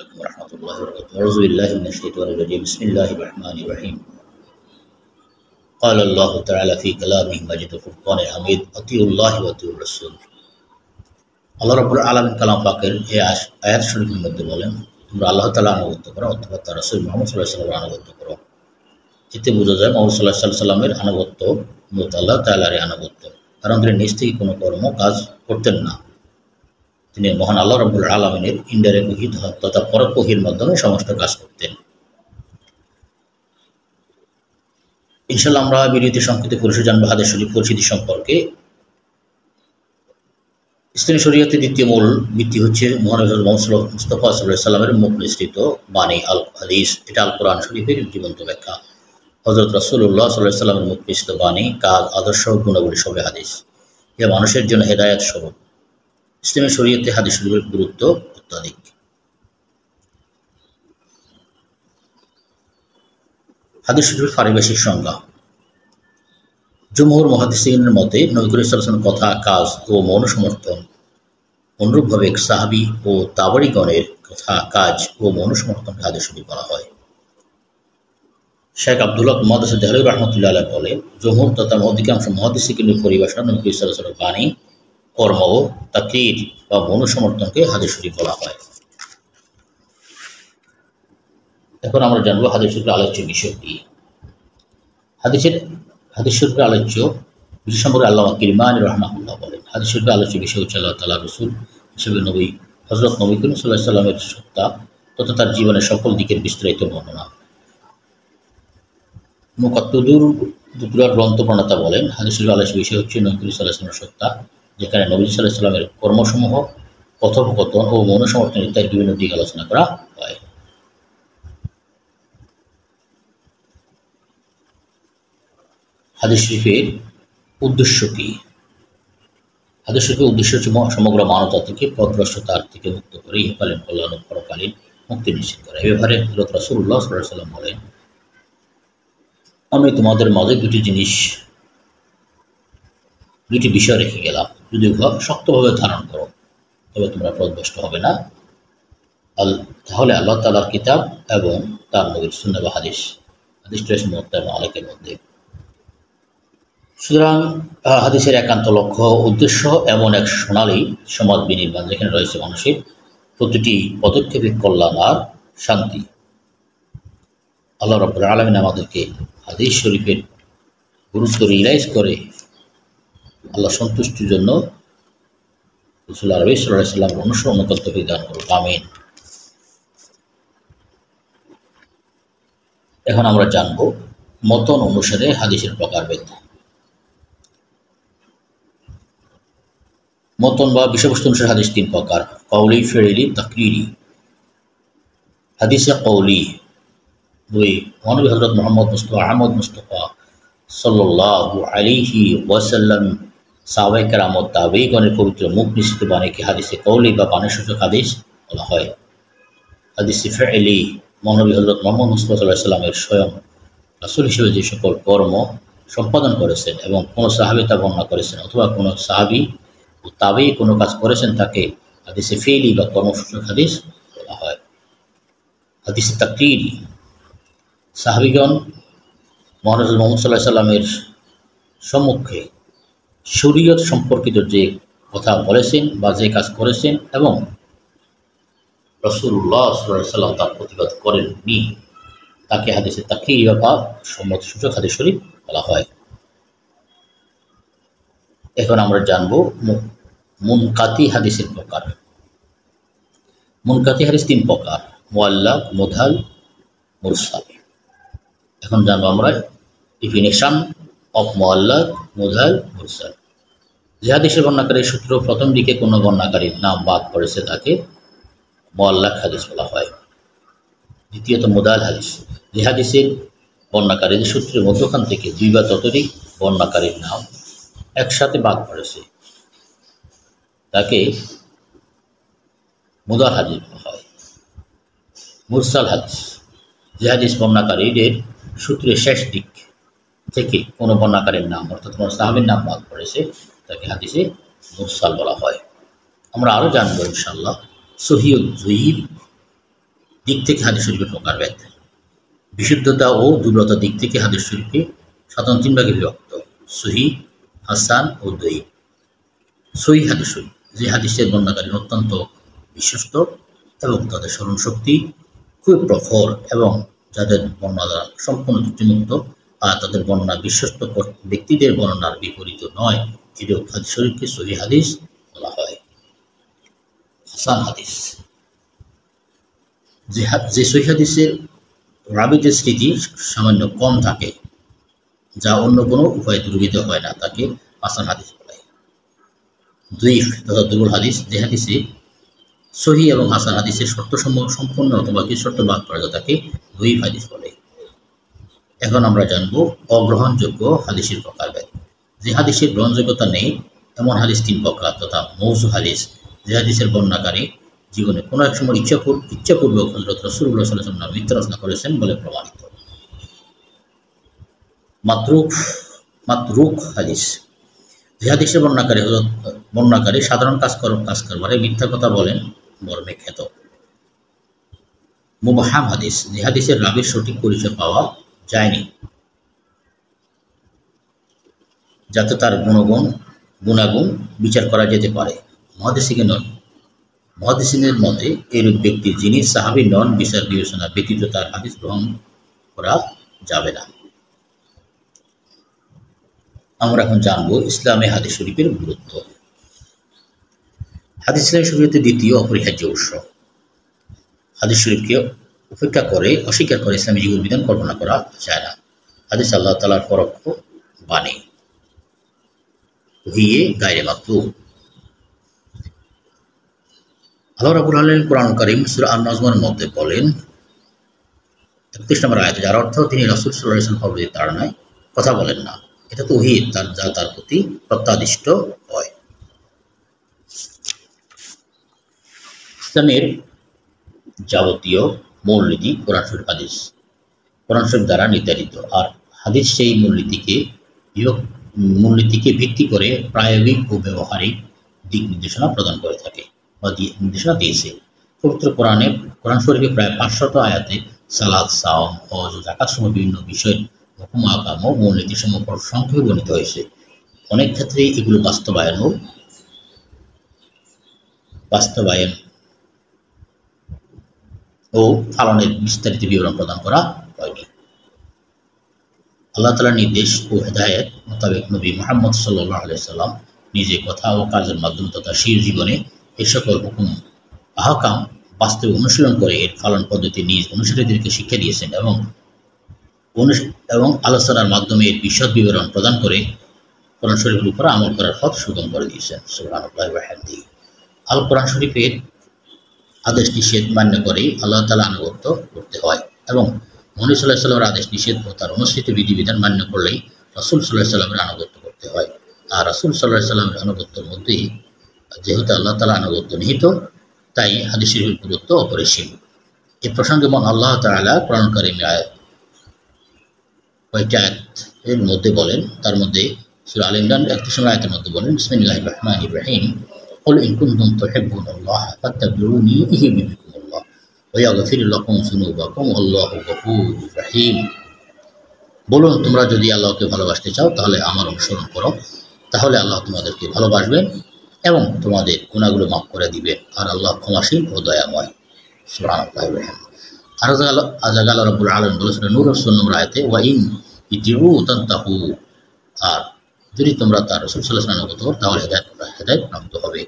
عليكم ورحمة الله وبركاته. أعوذ بالله من الشيطان الرجيم. بسم الله الرحمن الرحيم. قال الله تعالى في كلامه مجيد الفرقان الحميد أطيعوا الله وأطيعوا الرسول. আল্লাহ রাব্বুল আলামিন কালাম পাকের এই আয়াত শরীফের মধ্যে বলেন, তোমরা আল্লাহ তাআলা আনুগত্য করো অথবা তার রাসূল মুহাম্মদ সাল্লাল্লাহু আলাইহি ওয়াসাল্লামের আনুগত্য করো। এতে বোঝা যায় মুহাম্মদ সাল্লাল্লাহু আলাইহি ওয়াসাল্লামের আনুগত্য মূলত আল্লাহ তাআলার আনুগত্য, কারণ তিনি নিজ থেকে কোনো কর্ম কাজ করতেন না। তিনি মহান আল্লাহ রাব্বুল আলামিনের ইনডাইরেক্ট ওহী তথা পরোক্ষ ওহীর মাধ্যমে সমস্ত কাজ করতেন। ইনশাআল্লাহ আমরা ভিডিওতে সংক্ষিপ্ত পরিচয় জানবো হাদিস শরীফ পরিচিতি সম্পর্কে। ইসলামী শরীয়তের দ্বিতীয় মূল ভিত্তি হচ্ছে মহানবী হযরত মুহাম্মদ মুস্তাফা সাল্লাল্লাহু আলাইহি ওয়াসাল্লামের মুখ নিঃসৃত বাণী আল হাদিস। এটা আল কোরআন শরীফের জীবন্ত ব্যাখ্যা। হযরত রাসূলুল্লাহ সাল্লাল্লাহু আলাইহি ওয়াসাল্লামের মুখ নিঃসৃত বাণী, কাজ, আদর্শ, গুণাবলী সবে হাদিস। ইহা মানুষের জন্য হেদায়েত স্বরূপ। ইসলামী শরীয়তে হাদিস শরীফের গুরুত্ব অত্যাধিক। হাদিস শরীফের পারিভাষিক সংজ্ঞা। জুমহুর মুহাদ্দিসিনের মতে নবী করিম সাল্লাল্লাহু আলাইহি ওয়াসাল্লামের কথা, কাজ ও মৌন সমর্থন। অনুরূপভাবে সাহাবী ও তাবেঈগণের কথা, কাজ ও মৌন সমর্থনকে হাদিস শরীফ বলা হয়। শেখ আব্দুল্লাহ মুহাদ্দিস দেহলভী রাহমাতুল্লাহ আলাইহি বলেন, জুমহুর তথা অধিকাংশ মুহাদ্দিসিনের পরিভাষা নবী করিম সাল্লাল্লাহু আলাইহি ওয়াসাল্লামের বাণী, কর্ম ও তাকরীর বা মৌন সমর্থনকে হাদিস শরীফ বলা হয়। এখন আমরা জানবো হাদিস শরীফের আলোচ্য বিষয় কি। হাদিস শরীফের আলোচ্য বিষয় সম্পর্কে আল্লামা কিরমানী রাহমাহুল্লাহ বলেন, হাদিস শরীফের আলোচ্য বিষয় হচ্ছে আল্লাহ তাআলা রাসূল হিসেবে হযরত নবী করিম সাল্লাল্লাহু আলাইহি ওয়াসাল্লামের সত্তা তথা তার জীবনের সকল দিকের বিস্তারিত বর্ণনা। মুকাত্তাদুর গ্রন্থ প্রণেতা বলেন, হাদিস শরীফের আলোচ্য বিষয় হচ্ছে নবী করিম সাল্লাল্লাহু আলাইহি ওয়াসাল্লামের সত্তা, যেখানে নবী সাল্লাল্লাহু আলাইহি ওয়াসাল্লামের কর্মসমূহ, কথোপকথন ও মৌন সমর্থন ইত্যাদি বিভিন্ন দিক আলোচনা করা হয়। হাদিস শরীফের উদ্দেশ্য কি? হাদিস শরীফের উদ্দেশ্য হচ্ছে সমগ্র মানবতা থেকে পথভ্রষ্টতার থেকে মুক্ত করে ইহকালীন কল্যাণ ও পরকালীন মুক্তি নিশ্চিত করা। এ ব্যাপারে হযরত রাসূলুল্লাহ সাল্লাল্লাহু আলাইহি ওয়াসাল্লাম বলেন, আমি তোমাদের মাঝে দুটি বিষয় রেখে গেলাম, যদি উহা শক্তভাবে ধারণ করো তবে তোমরা পথভ্রষ্ট হবে না। তাহলে আল্লাহ তাআলার কিতাব এবং তার নবীর সুন্নাহ বা হাদিস। হাদিসটা রয়েছে মুওয়াত্তা মালিকের মধ্যে। সুতরাং হাদিসের একান্ত লক্ষ্য উদ্দেশ্য এমন এক সোনালী সমাজ বিনির্মাণ, যেখানে রয়েছে মানুষের প্রতিটি পদক্ষেপে কল্যাণ আর শান্তি। আল্লাহ রাব্বুল আলামিন আমাদেরকে হাদিস শরীফের গুরুত্ব রিয়েলাইজ করে আল্লাহ সন্তুষ্টির জন্য রাসূল আরবি সাল্লাল্লাহু আলাইহি ওয়াসাল্লাম অনুসরণ তৌফিক দান করুন, আমিন। এখন আমরা জানব মতন অনুসারে হাদিসের প্রকারভেদ। মতন বা বিষয়বস্তু অনুসারে হাদিস তিন প্রকার: কওলি, ফি'লি, তাকরিরি। হাদিসে কওলি দুই, মহানবী হযরত মুহাম্মদ মুস্তাফা সাল্লাল্লাহু আলাইহি ওয়াসাল্লাম, সাহাবায়ে কেরাম ও তাবেঈগণের পবিত্র মুখ নিঃসৃত বাণীকে হাদিসে কওলি বা বাণীসূচক হাদিস বলা হয়। হাদিসে ফি'লি, মহানবী হযরত মুহাম্মদ মুস্তাফা সাল্লাল্লাহু আলাইহি ওয়াসাল্লামের স্বয়ং রাসূল হিসেবে যে সকল কর্ম সম্পাদন করেছেন এবং কোনো সাহাবী তা বর্ণনা করেছেন অথবা কোনো সাহাবী ও তাবেঈ কোনো কাজ করেছেন, তাকে হাদিসে ফি'লি বা কর্মসূচক হাদিস বলা হয়। হাদিসে তাকরীরি, সাহাবীগণ মহানবী মুহাম্মদ সাল্লাল্লাহু আলাইহি ওয়াসাল্লামের সম্মুখে শরীয়ত সম্পর্কিত যে কথা বলেছেন বা যে কাজ করেছেন এবং রাসূলুল্লাহ সাল্লাল্লাহু আলাইহি ওয়াসাল্লাম তার প্রতিবাদ করেননি, তাকে হাদিসে তাকরীরি বা সম্মতিসূচক হাদিস শরীফ বলা হয়। এখন আমরা জানব মুনকাতি হাদিসের প্রকার। মুনকাতি হাদিস তিন প্রকার: মুআল্লাক, মুদহাল, মুরসাল। এখন জানবো আমরা ডিফিনেশন অফ মুআল্লাক, মুদহাল, মুরসাল। যে হাদিসের বর্ণনাকারীর সূত্র প্রথম দিকে কোনো বর্ণনাকারীর নাম বাদ পড়েছে তাকে মুআল্লাক হাদিস বলা হয়। দ্বিতীয়ত মুদহাল হাদিস, যে হাদিসের বর্ণনাকারীদের সূত্রের মধ্যখান থেকে দুই বা ততোধিক বর্ণনাকারীর নাম একসাথে বাদ পড়েছে তাকে মুদহাল হাদিস বলা হয়। মুরসাল হাদিস, যে হাদিস বর্ণনাকারীদের সূত্রের শেষ দিক থেকে কোনো বর্ণনাকারীর নাম অর্থাৎ কোনো সাহাবীর নাম বাদ পড়েছে তাকে হাদিসে মুরসাল বলা হয়। আমরা আরও জানবো ইনশাআল্লাহ সহিহ যঈফ দিক থেকে হাদিস শরীফের প্রকারভেদ। বিশুদ্ধতা ও দুর্বলতার দিক থেকে হাদিস শরীফকে সাধারণ তিন ভাগে বিভক্ত: সহিহ, হাসান ও দঈফ। সহিহ হাদিস শরীফ, যে হাদিসের বর্ণনাকারী অত্যন্ত বিশ্বস্ত এবং তাদের স্মরণশক্তি খুব প্রখর এবং যাদের বর্ণনা সম্পূর্ণ ত্রুটিমুক্ত, আর তাদের বর্ণনা বিশ্বস্ত ব্যক্তিদের বর্ণনার বিপরীত নয়, এরূপ হাদিস শরীফকে সহিহ হাদিস বলা হয়। হাসান হাদিস, যে সহিহ হাদিসের রাবীদের স্মৃতি সামান্য কম থাকে, যা অন্য কোনো উপায়ে দূরীভূত হয় না, তাকে হাসান হাদিস বলে। দঈফ তথা দুর্বল হাদিস, যে হাদিসে সহিহ এবং হাসান হাদিসের শর্ত সম্পূর্ণ অথবা কিছু শর্ত বাদ পড়ে যায়, তাকে দঈফ হাদিস বলে। এখন আমরা জানব অগ্রহণযোগ্য হাদিসের প্রকারভেদ। যে হাদিসের গ্রহণযোগ্যতা নেই এমন হাদিস তিন প্রকার তথা মৌজু হাদিস, যে হাদিসের বর্ণনাকারী জীবনে কোনো এক সময় ইচ্ছাপূর্বক হযরত রাসূলুল্লাহ সাল্লাল্লাহু আলাইহি ওয়াসাল্লাম মিথ্যা রচনা করেছেন বলে প্রমাণিত। মাতরুক হাদিস, যে হাদিসের বর্ণনাকারী সাধারণ কাজ করবারে মিথ্যা কথা বলেন মর্মে খ্যাত। মুবহাম হাদিস, যে হাদিসের রাবীর সঠিক পরিচয় পাওয়া যায়নি, যাতে তার গুণাগুণ বিচার করা যেতে পারে। মুহাদ্দিসিনের মতে এরূপ ব্যক্তি যিনি সাহাবী নন, বিচার বিবেচনা ব্যতীত তার হাদিস গ্রহণ করা যাবে না। আমরা এখন জানব ইসলামে হাদিস শরীফের গুরুত্ব। হাদিস ইসলামী শরীয়তের দ্বিতীয় অপরিহার্য উৎস। হাদিস শরীফকে উপেক্ষা করে, অস্বীকার করে ইসলামী জীবন বিধান কল্পনা করা যায় না। হাদিস আল্লাহ তাআলার পরোক্ষ বাণী, ওহী গায়রে মাকতুব। আল্লাহ রাব্বুল আলামিন কোরআন কারীম সূরা আন-নাজমের মধ্যে বলেন ৩১ নম্বর আয়াতে, যার অর্থ তিনি রাসূল সাল্লাল্লাহু আলাইহি ওয়াসাল্লাম পরবর্তী তাড়নায় কথা বলেন না। এটা তো ওহী, যা তার প্রতি প্রত্যাদিষ্ট হয়। ইসলামের যাবতীয় মূলনীতি কোরআন শরীফ দ্বারা নির্ধারিত, আর হাদিস সেই মূলনীতিকে ভিত্তি করে প্রায়োগিক ও ব্যবহারিক দিক নির্দেশনা প্রদান করে থাকে বা নির্দেশনা দিয়েছে। পবিত্র কোরআন শরীফে প্রায় ৫০০ আয়াতে সালাত, সাওম, হজ ও যাকাত সহ বিভিন্ন বিষয়ের হুকুম, আহকাম ও মূলনীতি সমূহ সংক্ষেপে বর্ণিত হয়েছে। অনেক ক্ষেত্রে এগুলো বাস্তবায়ন ও পালনের বিস্তারিত বিবরণ প্রদান করা হয়নি। আল্লাহ তাআলার নির্দেশ ও হেদায়েত মোতাবেক নবী মুহাম্মদ সাল্লাল্লাহু আলাইহি ওয়াসাল্লাম নিজে কথা ও কাজের মাধ্যমে তথা স্বীয় জীবনে এই সকল হুকুম আহকাম বাস্তবে অনুশীলন করে এর পালন পদ্ধতি নিজ অনুসারীদেরকে শিক্ষা দিয়েছেন এবং আলোচনার মাধ্যমে এর বিশদ বিবরণ প্রদান করে কোরআন শরীফের উপর আমল করার পথ সুগম করে দিয়েছেন। সুবহানাল্লাহি ওয়া বিহামদিহি। আল কোরআন শরীফের আদেশ নিষেধ মান্য করেই আল্লাহ তাআলা আনুগত্য করতে হয় এবং মুহাম্মদ সাল্লাল্লাহু আলাইহি ওয়াসাল্লামের আদেশ নিষেধ ও তার অনুসৃত বিধিবিধান মান্য করলেই রাসূল সাল্লাল্লাহু আলাইহি ওয়াসাল্লামের আনুগত্য করতে হয়। আর রাসূল সাল্লাল্লাহু আলাইহি ওয়াসাল্লামের আনুগত্যের মধ্যেই যেহেতু আল্লাহ তাআলা আনুগত্য নিহিত, তাই হাদিস শরীফের গুরুত্ব অপরিসীম। এ প্রসঙ্গে আল্লাহ তাআলা কোরআন কারীমে কয়েকটি আয়াতের মধ্যে বলেন, তার মধ্যে সূরা আল ইমরান ৩১ নম্বর আয়াতের মধ্যে বলেন, বিসমিল্লাহির রহমানির রহিম, কুল ইন কুনতুম তুহিব্বুনাল্লাহ ফাত্তাবিউনি ইউহিব্বুকুমুল্লাহ ওয়া ইয়াগফির লাকুম যুনুবাকুম আল্লাহু গফুরুর রহিম। বলুন, তোমরা যদি আল্লাহকে ভালোবাসতে চাও তাহলে আমার অনুসরণ করো, তাহলে আল্লাহ তোমাদেরকে ভালোবাসবেন এবং তোমাদের গুনাহগুলো মাফ করে দিবেন, আর আল্লাহ ক্ষমাশীল ও দয়াময়। সুবহানাল্লাহি ওয়া বিহামদিহি। আর আল্লাহ রাব্বুল আলামিন বলেছেন নূর ১৬ নম্বর আয়াতে, ওয়া ইন ইতিউ তানতাহু, আর যদি তোমরা তার রাসূল সাল্লাল্লাহু আলাইহি ওয়াসাল্লাম করো তাহলে হেদায়েত প্রাপ্ত হবে।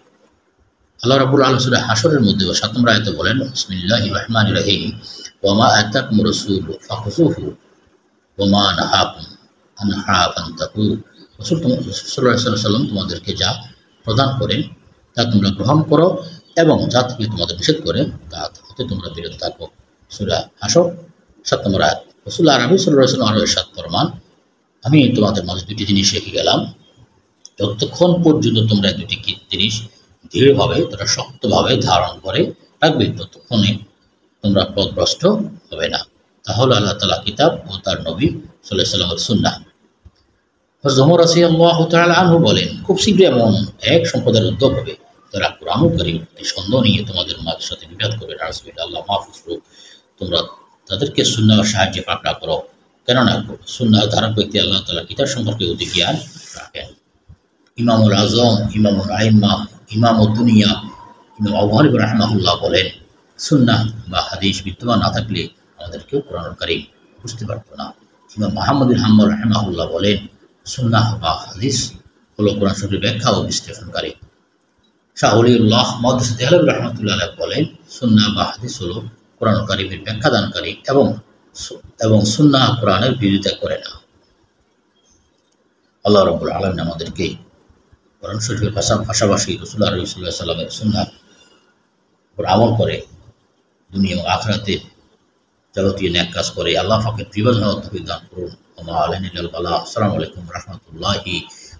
আল্লাহ রাব্বুল আলামিন সূরা হাশরের মধ্যে ৭ নম্বর আয়াতে বলেন, বিসমিল্লাহির রহমানির রহিম, ওয়া মা আতাকুমুর রাসূলু ফাখুযুহু ওয়া মা নাহাকুম আনহু ফান্তাহু। রাসূল সাল্লাল্লাহু আলাইহি ওয়াসাল্লাম তোমাদেরকে যা প্রদান করেন তা তোমরা গ্রহণ করো এবং যা থেকে তোমাদের নিষেধ করেন তা হতে তোমরা বিরত থাকো। সূরা হাশর ৭ নম্বর আয়াত। রাসূল আরবি সাল্লাল্লাহু আলাইহি ওয়াসাল্লাম আরও ইরশাদ ফরমান, আমি তোমাদের মাঝে দুটি জিনিস রেখে গেলাম, যতক্ষণ পর্যন্ত তোমরা দুটি জিনিস দৃঢ়ভাবে তোমরা শক্তভাবে ধারণ করে রাখবে ততক্ষণে তোমরা পথভ্রষ্ট হবে না। তাহলে আল্লাহ তাআলা কিতাব ও তার নবী সাল্লাল্লাহু আলাইহি ওয়াসাল্লামের সুন্নাহ। হযরত ওমর রাদিয়াল্লাহু তাআলা আনহু বলেন, খুব শীঘ্রই এমন এক সম্প্রদায়ের উদ্ভব হবে তারা কোরআনুল কারীমের প্রতি সন্দেহ নিয়ে তোমাদের মাঝে সাথে বিবাদ করবে নাউজুবিল্লাহ। আল্লাহ মাহফুজ করুক। তোমরা তাদেরকে সুন্নাহর সাহায্যে পাকড়া করো, কেননা সুন্নাহ ধারক ব্যক্তি আল্লাহ তাআলা কিতাব সম্পর্কে অধিক জ্ঞান রাখেন। ইমামুল আজম, ইমামুল আইম্মা, ইমামুদ দুনিয়া ইমাম আবু হানিফা রাহিমাহুল্লাহ বলেন, সুন্নাহ বা হাদিস বিদ্যমান না থাকলে আমাদের কেউ কোরআনুল কারীম বুঝতে পারত না। ইমাম আহমদ বিন হাম্বল রাহিমাহুল্লাহ বলেন, সুন্নাহ বা হাদিস হলো কোরআন শরীফের ব্যাখ্যা ও বিশ্লেষণকারী। শাহ ওলিউল্লাহ মুহাদ্দিস দেহলভী রাহমাতুল্লাহ আলাইহি বলেন, সুন্নাহ বা হাদিস হলো কোরআনুল কারীমের ব্যাখ্যাদানকারী এবং সুন্নাহ কোরআনের বিরোধিতা করে না। আল্লাহ রাব্বুল আলামিন আমাদেরকে কোরআন শরীফের পাশাপাশি রাসূলুল্লাহ সাল্লাল্লাহু আলাইহি ওয়াসাল্লামের সুন্নাহর উপর আমল করে দুনিয়া ও আখিরাতে যাবতীয় নেক কাজ করে আল্লাহ পাকের প্রিয়জন তৌফিক দান করুন। ওয়া আলাইনা ইল্লাল বালাগ। আসসালামু আলাইকুম ওয়া রাহমাতুল্লাহি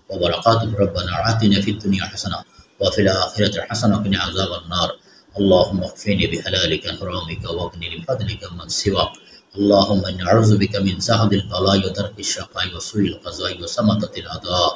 ওয়া বারাকাতুহু। রব্বানা আতিনা ফিদ দুনিয়া হাসানাহ ওয়া ফিল আখিরাতি হাসানাহ ওয়া কিনা আযাবান নার। আল্লাহুম্মা ইকফিনি বিহালালিকা আন হারামিকা ওয়া আগনিনি বিফadlika মান সিওয়াক। اللهم إني أعوذ بك من زهد البلاء ودرك الشقاء وسوء القضاء وسمطة الأعداء